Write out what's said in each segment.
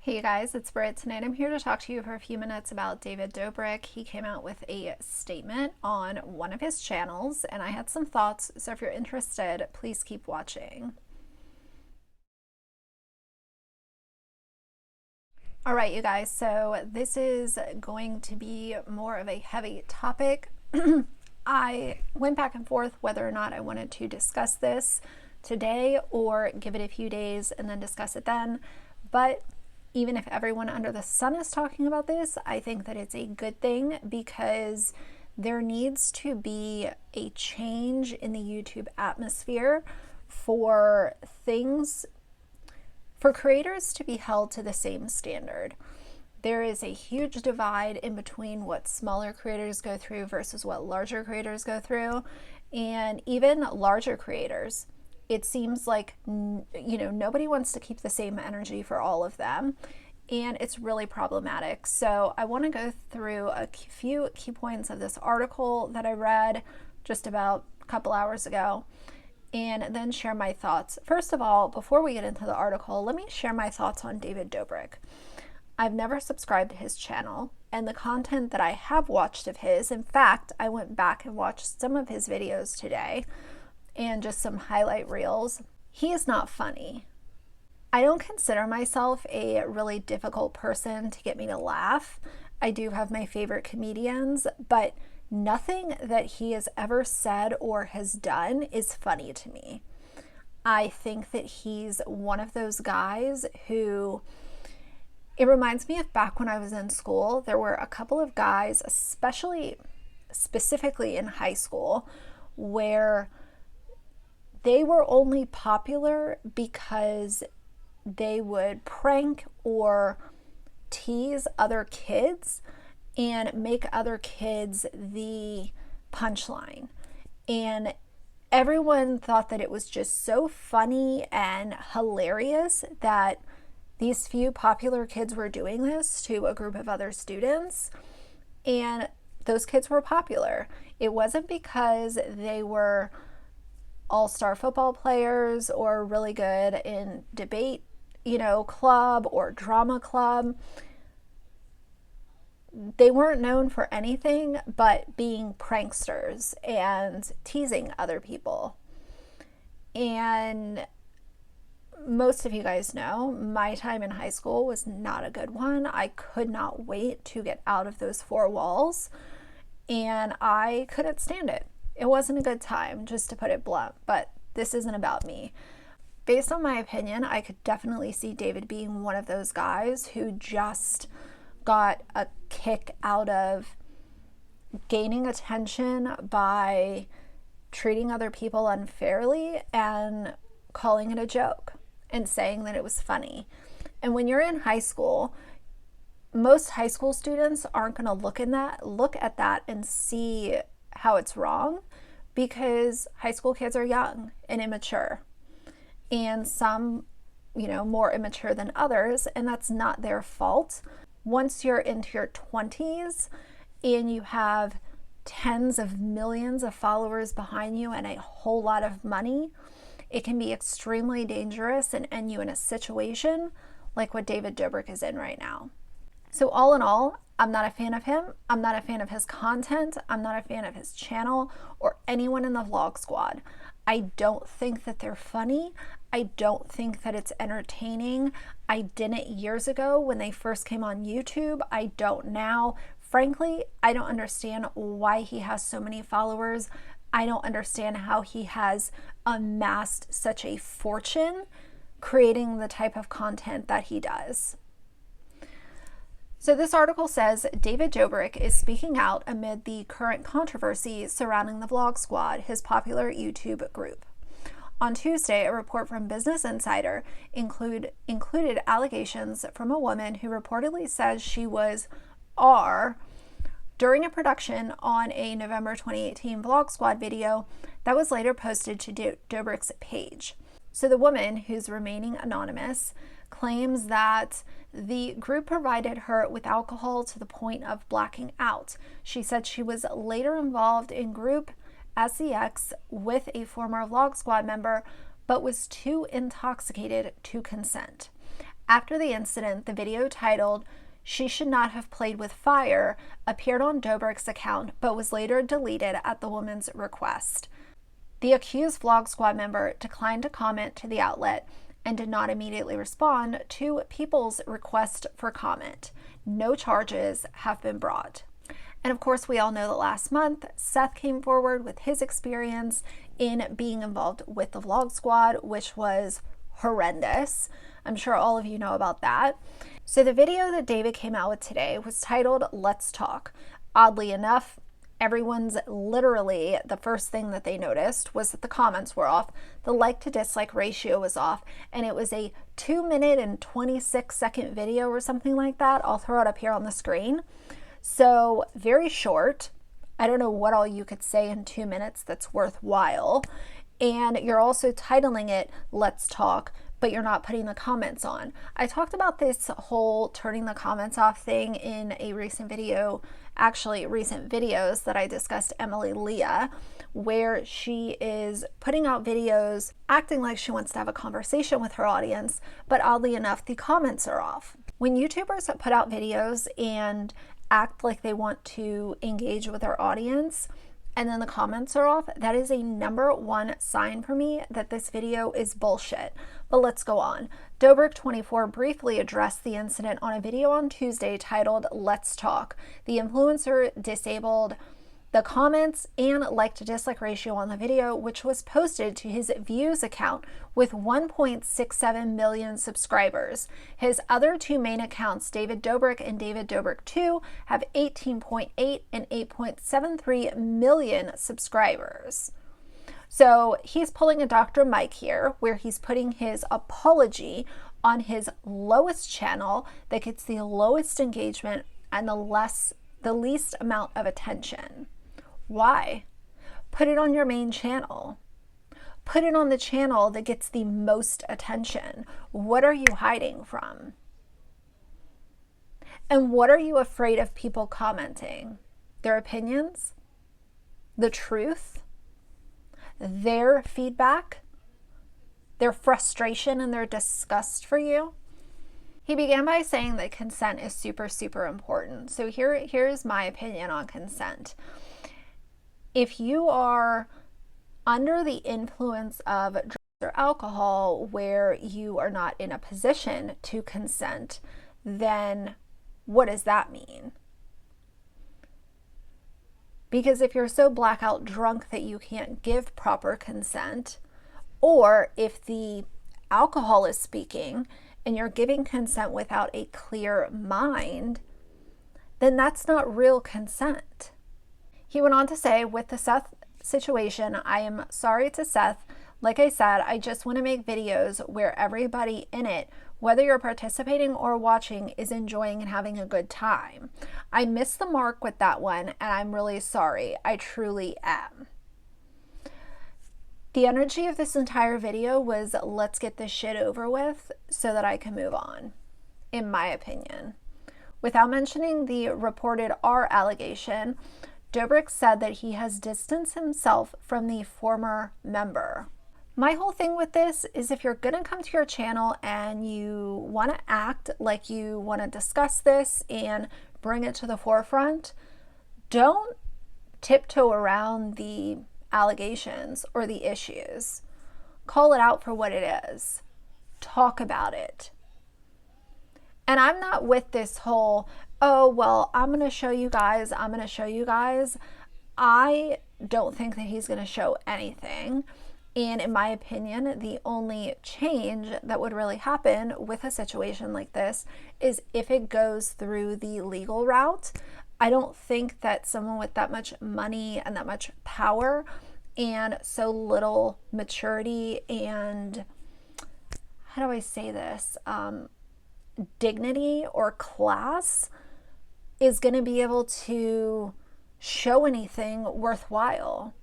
Hey you guys, it's Britt. Tonight I'm here to talk to you for a few minutes about David Dobrik. He came out with a statement on one of his channels and I had some thoughts, so if you're interested, please keep watching. All right, you guys, so this is going to be more of a heavy topic. I went back and forth whether or not I wanted to discuss this today or give it a few days and then discuss it then, but even if everyone under the sun is talking about this, I think that it's a good thing because there needs to be a change in the YouTube atmosphere for things, for creators to be held to the same standard. There is a huge divide in between what smaller creators go through versus what larger creators go through, and even larger creators, it seems like, nobody wants to keep the same energy for all of them, and it's really problematic. So I want to go through a few key points of this article that I read just about a couple hours ago, and then share my thoughts. First of all, before we get into the article, let me share my thoughts on David Dobrik. I've never subscribed to his channel, and the content that I have watched of his, in fact, I went back and watched some of his videos today, and just some highlight reels. He is not funny. I don't consider myself a really difficult person to get me to laugh. I do have my favorite comedians, but nothing that he has ever said or has done is funny to me. I think that he's one of those guys who, it reminds me of back when I was in school, there were a couple of guys, specifically in high school, where they were only popular because they would prank or tease other kids and make other kids the punchline. And everyone thought that it was just so funny and hilarious that these few popular kids were doing this to a group of other students, and those kids were popular. It wasn't because they were all-star football players or really good in debate, club or drama club. They weren't known for anything but being pranksters and teasing other people. And most of you guys know my time in high school was not a good one. I could not wait to get out of those four walls, and I couldn't stand it. It wasn't a good time, just to put it blunt, but this isn't about me. Based on my opinion, I could definitely see David being one of those guys who just got a kick out of gaining attention by treating other people unfairly and calling it a joke and saying that it was funny. And when you're in high school, most high school students aren't going to look at that and see how it's wrong, because high school kids are young and immature, and some, more immature than others, and that's not their fault. Once you're into your 20s and you have tens of millions of followers behind you and a whole lot of money, it can be extremely dangerous and end you in a situation like what David Dobrik is in right now. So all in all, I'm not a fan of him. I'm not a fan of his content. I'm not a fan of his channel or anyone in the vlog squad. I don't think that they're funny. I don't think that it's entertaining. I didn't years ago when they first came on YouTube. I don't now. Frankly, I don't understand why he has so many followers. I don't understand how he has amassed such a fortune creating the type of content that he does. So this article says David Dobrik is speaking out amid the current controversy surrounding the Vlog Squad, his popular YouTube group. On Tuesday, a report from Business Insider included allegations from a woman who reportedly says she was R during a production on a November 2018 Vlog Squad video that was later posted to Dobrik's page. So the woman, who's remaining anonymous, claims that the group provided her with alcohol to the point of blacking out. She said she was later involved in group SEX with a former Vlog Squad member, but was too intoxicated to consent. After the incident, the video titled "She Should Not Have Played with Fire" appeared on Dobrik's account, but was later deleted at the woman's request. The accused Vlog Squad member declined to comment to the outlet and did not immediately respond to people's request for comment. No charges have been brought. And of course, we all know that last month, Seth came forward with his experience in being involved with the Vlog Squad, which was horrendous. I'm sure all of you know about that. So the video that David came out with today was titled "Let's Talk." Oddly enough, everyone's literally the first thing that they noticed was that the comments were off, the like to dislike ratio was off, and it was a 2-minute and 26-second video or something like that. I'll throw it up here on the screen. So very short. I don't know what all you could say in 2 minutes that's worthwhile. And you're also titling it "Let's Talk," but you're not putting the comments on. I talked about this whole turning the comments off thing in a recent video, actually recent videos that I discussed Emily Leah, where she is putting out videos acting like she wants to have a conversation with her audience, but oddly enough, the comments are off. When YouTubers put out videos and act like they want to engage with their audience, and then the comments are off, that is a #1 sign for me that this video is bullshit. But let's go on. Dobrik24 briefly addressed the incident on a video on Tuesday titled "Let's Talk." The influencer disabled the comments and like to dislike ratio on the video, which was posted to his views account with 1.67 million subscribers. His other two main accounts, David Dobrik and David Dobrik 2, have 18.8 and 8.73 million subscribers. So he's pulling a Dr. Mike here, where he's putting his apology on his lowest channel that gets the lowest engagement and the least amount of attention. Why? Put it on your main channel. Put it on the channel that gets the most attention. What are you hiding from? And what are you afraid of people commenting? Their opinions? The truth? Their feedback? Their frustration and their disgust for you? He began by saying that consent is super, super important. So here's my opinion on consent. If you are under the influence of drugs or alcohol where you are not in a position to consent, then what does that mean? Because if you're so blackout drunk that you can't give proper consent, or if the alcohol is speaking and you're giving consent without a clear mind, then that's not real consent. He went on to say, with the Seth situation, I am sorry to Seth. Like I said, I just want to make videos where everybody in it, whether you're participating or watching, is enjoying and having a good time. I missed the mark with that one, and I'm really sorry. I truly am. The energy of this entire video was, let's get this shit over with so that I can move on, in my opinion. Without mentioning the reported R allegation, Dobrik said that he has distanced himself from the former member. My whole thing with this is, if you're gonna come to your channel and you want to act like you want to discuss this and bring it to the forefront, don't tiptoe around the allegations or the issues. Call it out for what it is. Talk about it. And I'm not with this whole, oh, well, I'm going to show you guys. I don't think that he's going to show anything. And in my opinion, the only change that would really happen with a situation like this is if it goes through the legal route. I don't think that someone with that much money and that much power and so little maturity and, how do I say this, dignity or class is going to be able to show anything worthwhile.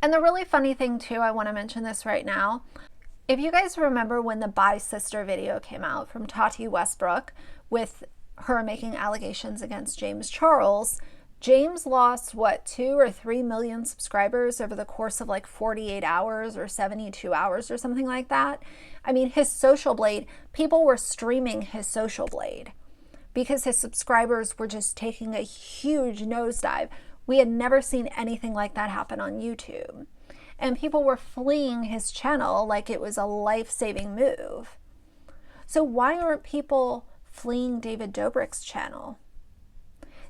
And the really funny thing too, I want to mention this right now. If you guys remember when the Bye Sister video came out from Tati Westbrook with her making allegations against James Charles, James lost, what, 2 or 3 million subscribers over the course of like 48 hours or 72 hours or something like that. I mean, his Social Blade, people were streaming his Social Blade because his subscribers were just taking a huge nosedive. We had never seen anything like that happen on YouTube. And people were fleeing his channel like it was a life-saving move. So why aren't people fleeing David Dobrik's channel?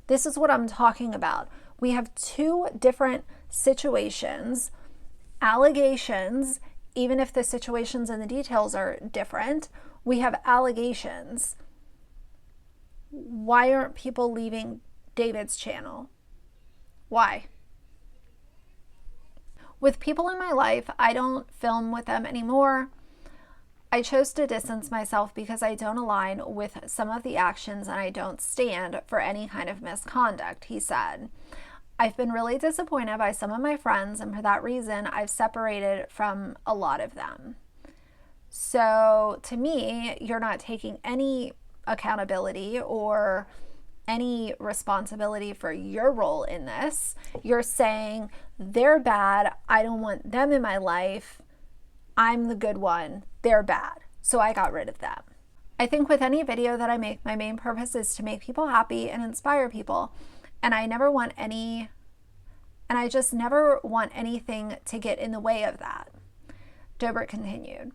This is what I'm talking about. We have two different situations, allegations, even if the situations and the details are different, we have allegations. Why aren't people leaving David's channel? Why? With people in my life, I don't film with them anymore. I chose to distance myself because I don't align with some of the actions and I don't stand for any kind of misconduct, he said. I've been really disappointed by some of my friends, and for that reason, I've separated from a lot of them. So to me, you're not taking any accountability or any responsibility for your role in this. You're saying they're bad, I don't want them in my life, I'm the good one, they're bad, so I got rid of them. I think with any video that I make, my main purpose is to make people happy and inspire people, and I just never want anything to get in the way of that. Dobrik continued,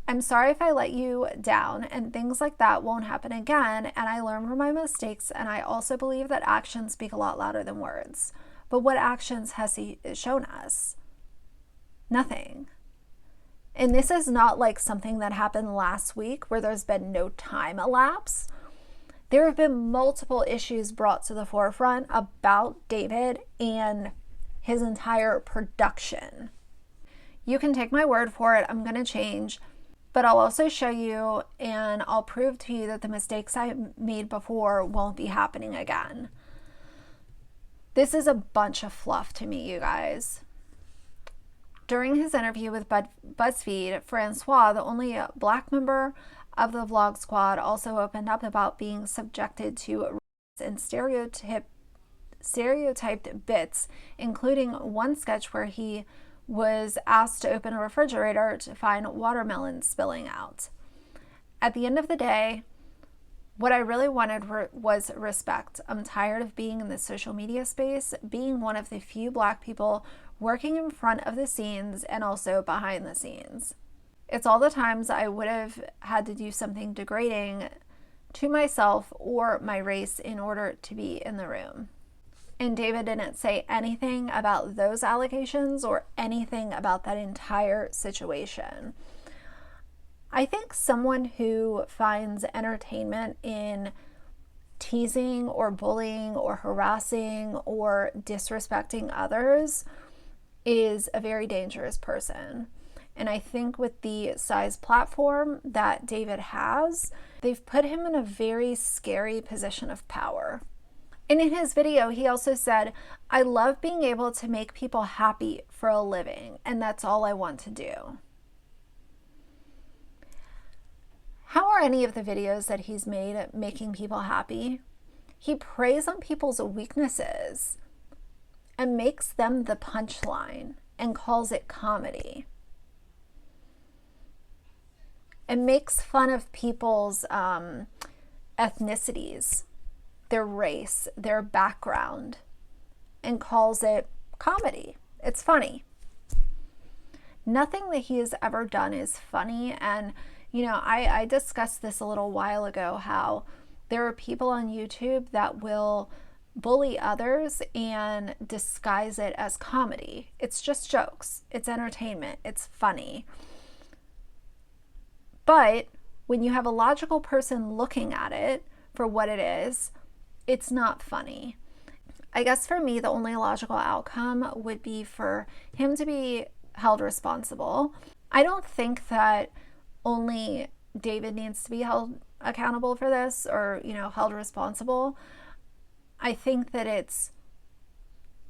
I'm sorry if I let you down, and things like that won't happen again, and I learn from my mistakes, and I also believe that actions speak a lot louder than words. But what actions has he shown us? Nothing. And this is not like something that happened last week where there's been no time elapse. There have been multiple issues brought to the forefront about David and his entire production. You can take my word for it, I'm going to change, but I'll also show you and I'll prove to you that the mistakes I made before won't be happening again. This is a bunch of fluff to me, you guys. During his interview with BuzzFeed, Francois, the only black member of the vlog squad, also opened up about being subjected to and stereotyped bits, including one sketch where he was asked to open a refrigerator to find watermelon spilling out. At the end of the day, what I really wanted was respect. I'm tired of being in the social media space, being one of the few black people working in front of the scenes and also behind the scenes. It's all the times I would have had to do something degrading to myself or my race in order to be in the room. And David didn't say anything about those allegations or anything about that entire situation. I think someone who finds entertainment in teasing or bullying or harassing or disrespecting others is a very dangerous person. And I think with the size platform that David has, they've put him in a very scary position of power. And in his video, he also said, I love being able to make people happy for a living, and that's all I want to do. How are any of the videos that he's made at making people happy? He preys on people's weaknesses and makes them the punchline and calls it comedy. And makes fun of people's ethnicities, their race, their background, and calls it comedy. It's funny. Nothing that he has ever done is funny. And, you know, I discussed this a little while ago, how there are people on YouTube that will bully others and disguise it as comedy. It's just jokes. It's entertainment. It's funny. But when you have a logical person looking at it for what it is, it's not funny. I guess for me, the only logical outcome would be for him to be held responsible. I don't think that only David needs to be held accountable for this or, you know, held responsible. I think that it's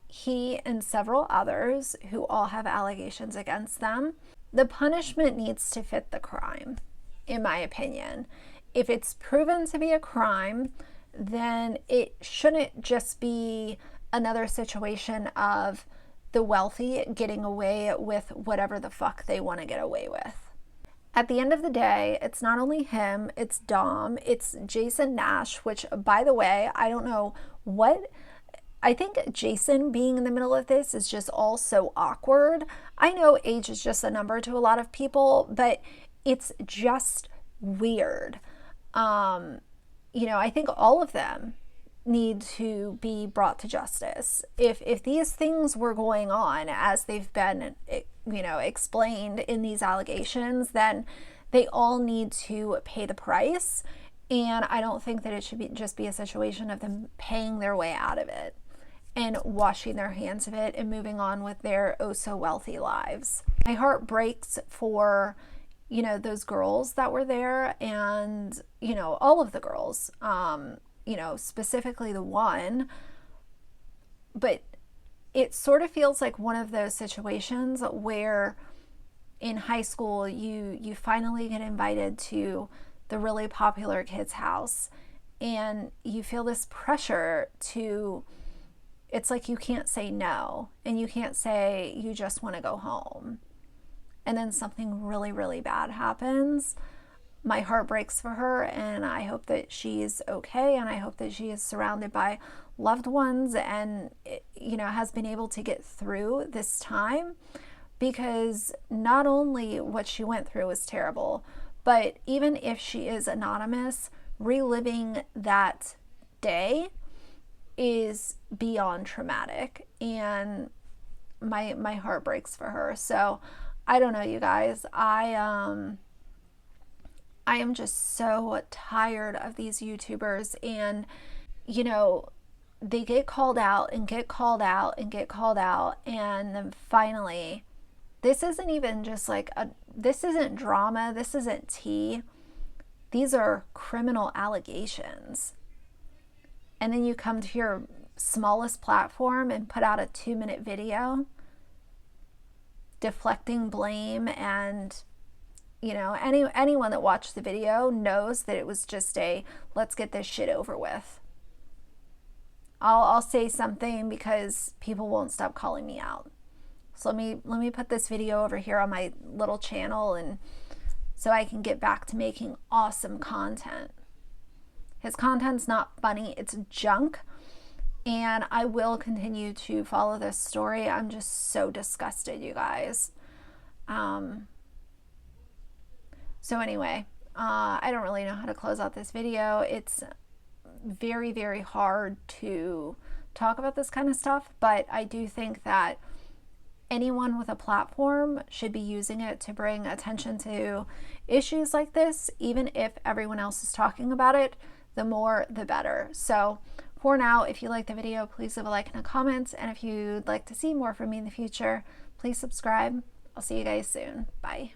he and several others who all have allegations against them. The punishment needs to fit the crime, in my opinion. If it's proven to be a crime, then it shouldn't just be another situation of the wealthy getting away with whatever the fuck they want to get away with. At the end of the day, it's not only him, it's Dom, it's Jason Nash, which, by the way, I don't know what. I think Jason being in the middle of this is just all so awkward. I know age is just a number to a lot of people, but it's just weird. I think all of them need to be brought to justice. If these things were going on as they've been, explained in these allegations, then they all need to pay the price. And I don't think that it should just be a situation of them paying their way out of it and washing their hands of it and moving on with their oh so wealthy lives. My heart breaks for, those girls that were there, and, all of the girls, specifically the one. But it sort of feels like one of those situations where in high school you finally get invited to the really popular kid's house, and you feel this pressure to, it's like you can't say no, and you can't say you just want to go home. And then something really, really bad happens. My heart breaks for her, and I hope that she's okay, and I hope that she is surrounded by loved ones and, has been able to get through this time, because not only what she went through was terrible, but even if she is anonymous, reliving that day is beyond traumatic, and my heart breaks for her. So I don't know, you guys, I am just so tired of these YouTubers, and they get called out and get called out and get called out, and then finally, this isn't even just like this isn't drama, this isn't tea, these are criminal allegations. And then you come to your smallest platform and put out a 2-minute video deflecting blame, and anyone that watched the video knows that it was just a let's get this shit over with. I'll say something because people won't stop calling me out. So let me put this video over here on my little channel, and so I can get back to making awesome content. His content's not funny, it's junk, and I will continue to follow this story. I'm just so disgusted, you guys. So anyway, I don't really know how to close out this video. It's very, very hard to talk about this kind of stuff, but I do think that anyone with a platform should be using it to bring attention to issues like this. Even if everyone else is talking about it, the more the better. So for now, if you like the video, please leave a like and a comment, and if you'd like to see more from me in the future, please subscribe. I'll see you guys soon. Bye.